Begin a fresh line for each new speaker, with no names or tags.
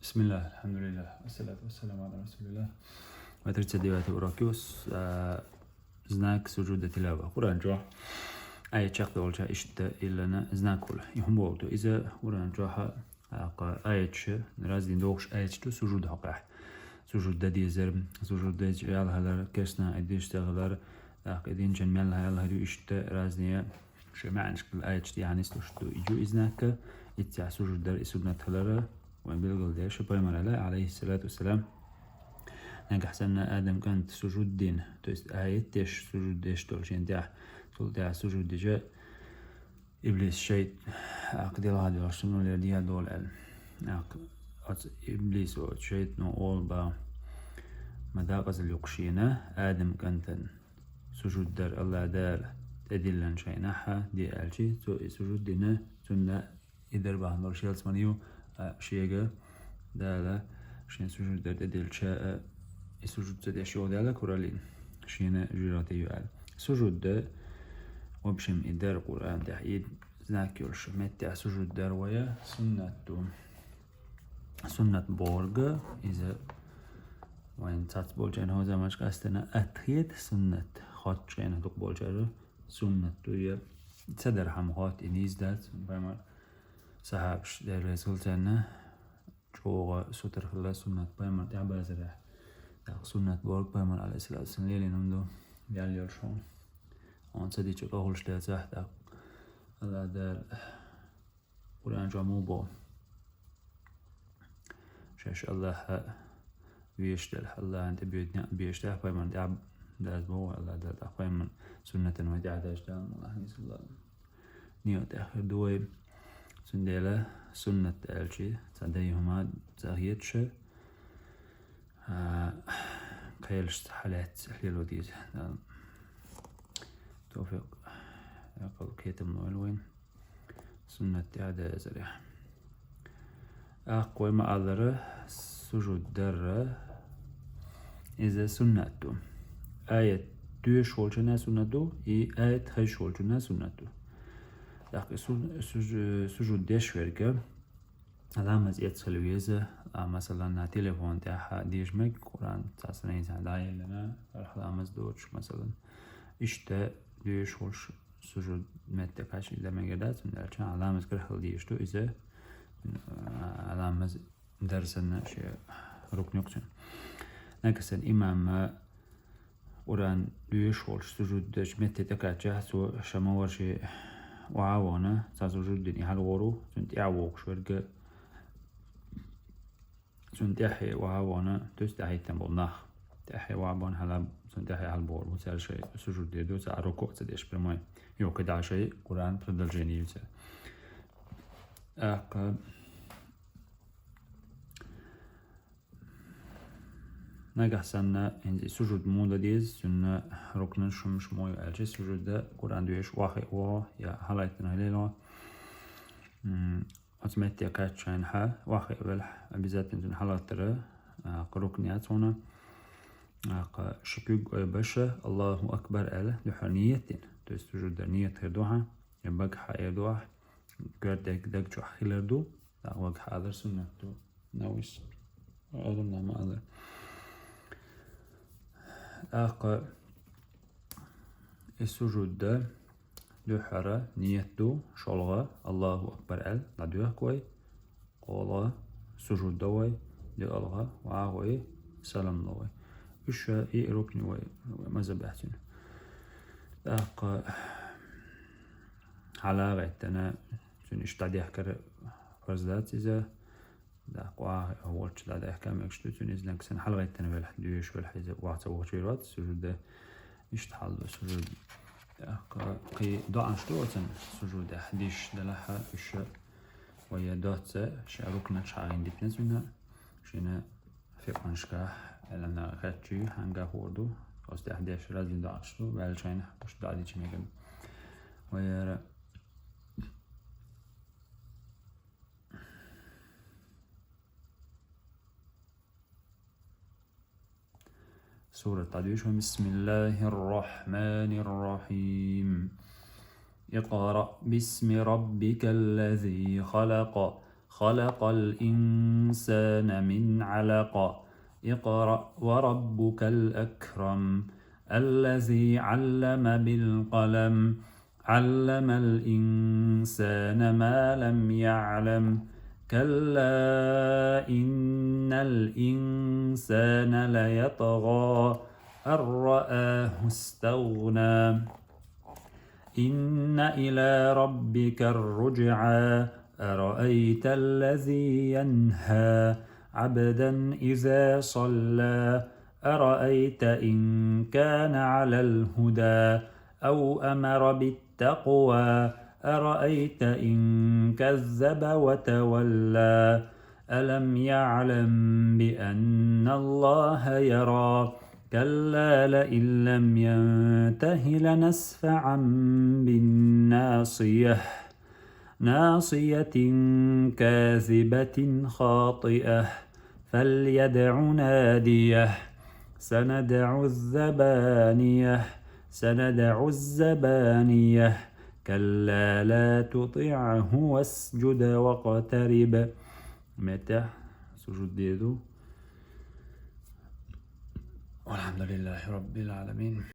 بسم الله الحمد لله والصلاة والسلام على رسول الله. وترتديات أوراكيوس znak sujuda tilava. Kur'an joa ay çakta olca işte ilana znak ol. Yhum oldu. İze Kur'an joa ayetçi razdin doğuş ayetçi sujud haqah. Sujudda diyezerim. Sujudda yalhalar kersna edişteğler edin cemel hayallar işte razniye şey معنش الآية يعني استشتو يجو إذنك يتسع سجود در إسودنا تلرا وين بيلقل ديش بيمر عليه الصلاة والسلام نجح سنة آدم كانت سجود دين توست آية ديش سجود ديش تولشين ديح تول ديح سجود ديجا إبليس شيء عقد الله دي رسولنا لديها دول إبليس شيء نو أول با مداقز اليقشينة آدم كانت سجود در الله دار تدلن شيء نحا دي ألشي تو سجود دينا سنة إدر بحضر شيء اسمانيو شيء دالا شين سجود در تدل شاء سجود تدل شيء دالا كورالين شين جراتي يقال سجود ده وبشم إدر قرآن تحيد ذاكر شمت سجود در ويا سنة بورغ إذا وين تاتبول جين هو زمانش قاستنا أتخيد سنة خاط جين هدوك بولجارو سنة تويا تصدر حمقات إنيز دات بما صحابش در رسول جنة جوغا سوتر خلا سنة بما تعبر زرع سنة بورغ بما عليه الصلاة والسلام ليلي نمدو يال يرشون آن صديق قهولش در زحت الله در قرآن جامو با شاش الله بيشتل الله أنت بيشتل بما تعب داز بو الله داز أقوام من سنة ودعة أجدام الله صلى الله نيوت آخر دوي سنديلا سنة ألشي تديهما زاهيتش قيلش حالات حليلو ديز توفيق يقول كيتم نوالوين سنة عادة زريح أقوى ما أذره سجود در إذا سنة آية دوش شولجنا سنة آية خي شولجنا سنة لكن سجود ديش ورقة علامة يتسلويزة مثلا تليفون تاعها ديش مك قرآن تاسنا إنسان داية لنا علامة دوش مثلا إشتا دوش شولج سجود متكاش إذا ما قدرت من الشان علامة كرهل ديش تو إذا علامة درسنا شيء ركن يقصن نكسن إمام قرآن دوش شولج سجود دش متكاش سو شماورشي وعاونا سجود دني هالورو سنت يعوق شورجة سنت يحي وعاونا تستحي تنبونخ تحي وعبون هلا سنت يحي هالبور وسال شيء سجود ديدو سعركو تدش برماي يو كده شيء قرآن تفضل جنيه يوسف نجح سنة عندي سجود مولا ديز سنة ركن شمش موي ألجي سجود ده قرآن دويش واحد يا هلايتنا هليلا أتمت يا كاتشين ها واحد والح بذات من حالات ترى ركنيات هنا شكوك بشة الله أكبر أله لحنية تسجود نية هدوها يبقى حيدوه قردك دك جو حيلر دو لا وجه هذا سنة دو نويس أظن ما أظن السجود ده لحرة نيته شلغة الله أكبر ال لدوه كوي قال سجود دوي لألغة وعاوي سلام دوي إيش ركن وي مذبحتين على غيتنا سنش تعديه كر فرزات إذا دا قواه أول شيء دا أحكام يكشتو تونس لكن حلقة تنبل حديش والحزب وعطوا شيرات سجود ده يشتحل سجود قي ضاع شتوتن سجود حديش دلها إيش ويا دات شاركنا شعين دبنز منها شينا في قنشكا لأن غاتشي هنجا هوردو قصد حديش رازين ضاع شتو بالشين وش ضاع دي شميكن ويا سورة تعديش بسم الله الرحمن الرحيم اقرأ باسم ربك الذي خلق خلق الإنسان من علق اقرأ وربك الأكرم الذي علم بالقلم علم الإنسان ما لم يعلم كلا إن الإنسان ليطغى أن رآه استغنى إن إلى ربك الرجعى أرأيت الذي ينهى عبدا إذا صلى أرأيت إن كان على الهدى أو أمر بالتقوى أرأيت إن كذب وتولى ألم يعلم بأن الله يرى كلا لئن لم ينته لنسفعا بالناصية ناصية كاذبة خاطئة فليدع ناديه سندع الزبانية كلا لا تطعه واسجد واقترب متى سجود ديدو والحمد لله رب العالمين.